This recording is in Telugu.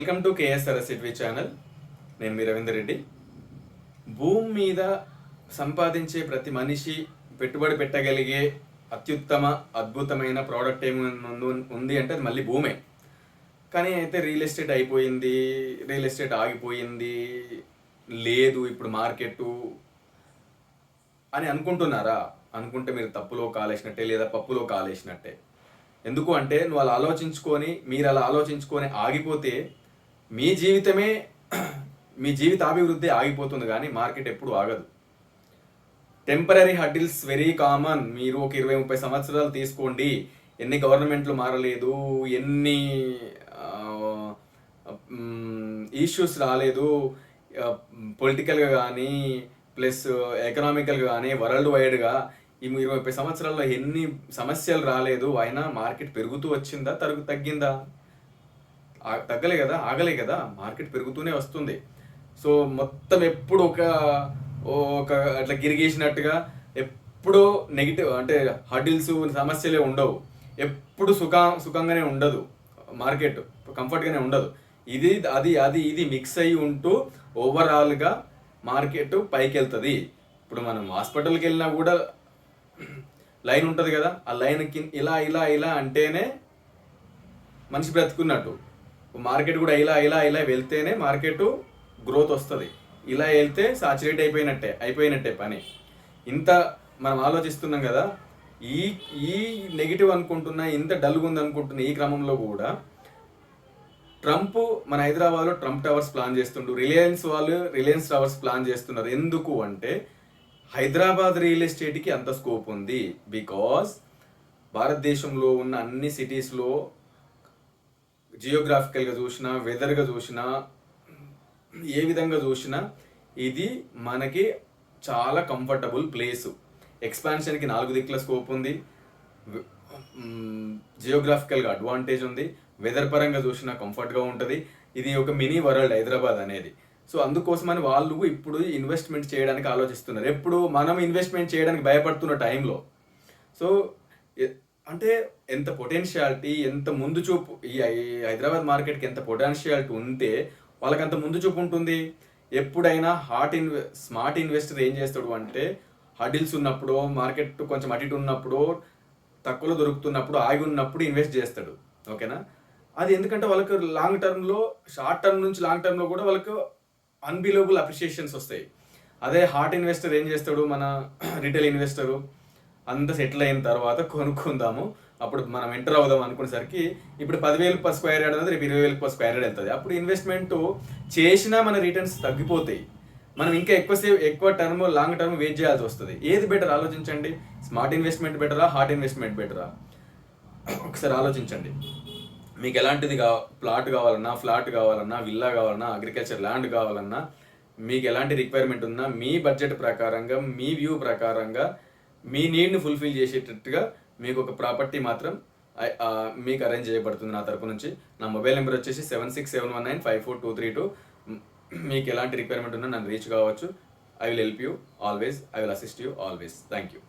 Welcome to KSRS city channel. నేను మీ రవీందర్ రెడ్డి. భూమి మీద సంపాదించే ప్రతి మనిషి పెట్టుబడి పెట్టగలిగే అత్యుత్తమ అద్భుతమైన ప్రోడక్ట్ ఉంది అంటే అది మళ్ళీ భూమే. కానీ అయితే రియల్ ఎస్టేట్ అయిపోయింది, రియల్ ఎస్టేట్ ఆగిపోయింది, లేదు ఇప్పుడు మార్కెట్ అని అనుకుంటున్నారా? అనుకుంటే మీరు తప్పులో కాలేసినట్టే, లేదా పప్పులో కాలేసినట్టే. ఎందుకు అంటే మీరు అలా ఆలోచించుకొని ఆగిపోతే మీ జీవితాభివృద్ధి ఆగిపోతుంది, కానీ మార్కెట్ ఎప్పుడు ఆగదు. Temporary hurdles very common. మీరు ఒక 20-30 సంవత్సరాలు తీసుకోండి, ఎన్ని గవర్నమెంట్లు మారలేదు, ఎన్ని ఇష్యూస్ రాలేదు, పొలిటికల్గా కానీ ప్లస్ ఎకనామికల్గా కానీ వరల్డ్ వైడ్గా ఈ 20-30 సంవత్సరాల్లో ఎన్ని సమస్యలు రాలేదు, అయినా మార్కెట్ పెరుగుతూ వచ్చిందా, తగ్గిందా? తగ్గలే కదా, ఆగలే కదా, మార్కెట్ పెరుగుతూనే వస్తుంది. సో మొత్తం ఎప్పుడు ఒక అట్లా గిరిగేసినట్టుగా ఎప్పుడో నెగిటివ్ అంటే హర్డిల్స్ సమస్యలే ఉండవు. ఎప్పుడు సుఖంగానే ఉండదు, మార్కెట్ కంఫర్ట్గానే ఉండదు. ఇది మిక్స్ అయ్యి ఉంటూ ఓవరాల్గా మార్కెట్ పైకి వెళ్తుంది. ఇప్పుడు మనం హాస్పిటల్కి వెళ్ళినా కూడా లైన్ ఉంటుంది కదా, ఆ లైన్కి ఇలా ఇలా ఇలా అంటేనే మనిషి బ్రతుకున్నట్టు. మార్కెట్ కూడా ఇలా ఇలా ఇలా వెళ్తేనే మార్కెట్ గ్రోత్ వస్తుంది. ఇలా వెళ్తే సాచురేట్ అయిపోయినట్టే పని. ఇంత మనం ఆలోచిస్తున్నాం కదా, ఈ నెగిటివ్ అనుకుంటున్నా, ఇంత డల్గా ఉంది అనుకుంటున్నా ఈ క్రమంలో కూడా ట్రంప్ మన హైదరాబాద్లో ట్రంప్ టవర్స్ ప్లాన్ చేస్తుండ్రు, రిలయన్స్ టవర్స్ ప్లాన్ చేస్తున్నారు. ఎందుకు అంటే హైదరాబాద్ రియల్ ఎస్టేట్కి అంత స్కోప్ ఉంది. బికాస్ భారతదేశంలో ఉన్న అన్ని సిటీస్లో జియోగ్రాఫికల్గా చూసినా, వెదర్గా చూసినా, ఏ విధంగా చూసినా ఇది మనకి చాలా కంఫర్టబుల్ ప్లేసు. ఎక్స్పాన్షన్కి 4 దిక్కుల స్కోప్ ఉంది, జియోగ్రాఫికల్గా అడ్వాంటేజ్ ఉంది, వెదర్ పరంగా చూసినా కంఫర్ట్గా ఉంటుంది. ఇది ఒక మినీ వరల్డ్ హైదరాబాద్ అనేది. సో అందుకోసమని వాళ్ళు ఇప్పుడు ఇన్వెస్ట్మెంట్ చేయడానికి ఆలోచిస్తున్నారు. ఎప్పుడు మనం ఇన్వెస్ట్మెంట్ చేయడానికి భయపడుతున్న టైంలో. సో అంటే ఎంత పొటెన్షియాలిటీ, ఎంత ముందు చూపు ఈ హైదరాబాద్ మార్కెట్కి ఎంత పొటెన్షియాలిటీ ఉంటే వాళ్ళకి అంత ముందు చూపు ఉంటుంది. ఎప్పుడైనా స్మార్ట్ ఇన్వెస్టర్ ఏం చేస్తాడు అంటే హడిల్స్ ఉన్నప్పుడు, మార్కెట్ కొంచెం అటు ఇటు ఉన్నప్పుడు, తక్కువలో దొరుకుతున్నప్పుడు, ఆగి ఉన్నప్పుడు ఇన్వెస్ట్ చేస్తాడు. ఓకేనా? అది ఎందుకంటే వాళ్ళకి లాంగ్ టర్మ్లో, షార్ట్ టర్మ్ నుంచి లాంగ్ టర్మ్లో కూడా వాళ్ళకు అన్బిలీవబుల్ అప్రిషియేషన్స్ వస్తాయి. అదే హార్ట్ ఇన్వెస్టర్ ఏం చేస్తాడు, మన రిటైల్ ఇన్వెస్టరు అంతా సెటిల్ అయిన తర్వాత కొనుక్కుందాము, అప్పుడు మనం ఎంటర్ అవుదాం అనుకునేసరికి ఇప్పుడు 10,000 per square yard అనేది రేపు 20,000 per square yard వెళ్తుంది. అప్పుడు ఇన్వెస్ట్మెంట్ చేసినా మన రిటర్న్స్ తగ్గిపోతాయి. మనం ఇంకా ఎక్కువ టర్మ్, లాంగ్ టర్మ్ వెయిట్ చేయాల్సి వస్తుంది. ఏది బెటర్ ఆలోచించండి. స్మార్ట్ ఇన్వెస్ట్మెంట్ బెటరా, హార్ట్ ఇన్వెస్ట్మెంట్ బెటరా? ఒకసారి ఆలోచించండి. మీకు ఎలాంటిది ఫ్లాట్ కావాలన్నా, విల్లా కావాలన్నా, అగ్రికల్చర్ ల్యాండ్ కావాలన్నా, మీకు ఎలాంటి రిక్వైర్మెంట్ ఉన్నా మీ బడ్జెట్ ప్రకారంగా, మీ వ్యూ ప్రకారంగా, మీ నీడ్ని ఫుల్ఫిల్ చేసేటట్టుగా మీకు ఒక ప్రాపర్టీ మాత్రం మీకు అరేంజ్ చేయబడుతుంది నా తరపు నుంచి. నా మొబైల్ నెంబర్ వచ్చేసి 7671954232. మీకు ఎలాంటి రిక్వైర్మెంట్ ఉన్నా నన్ను రీచ్ కావచ్చు. I will help you always. I will assist you always. Thank you.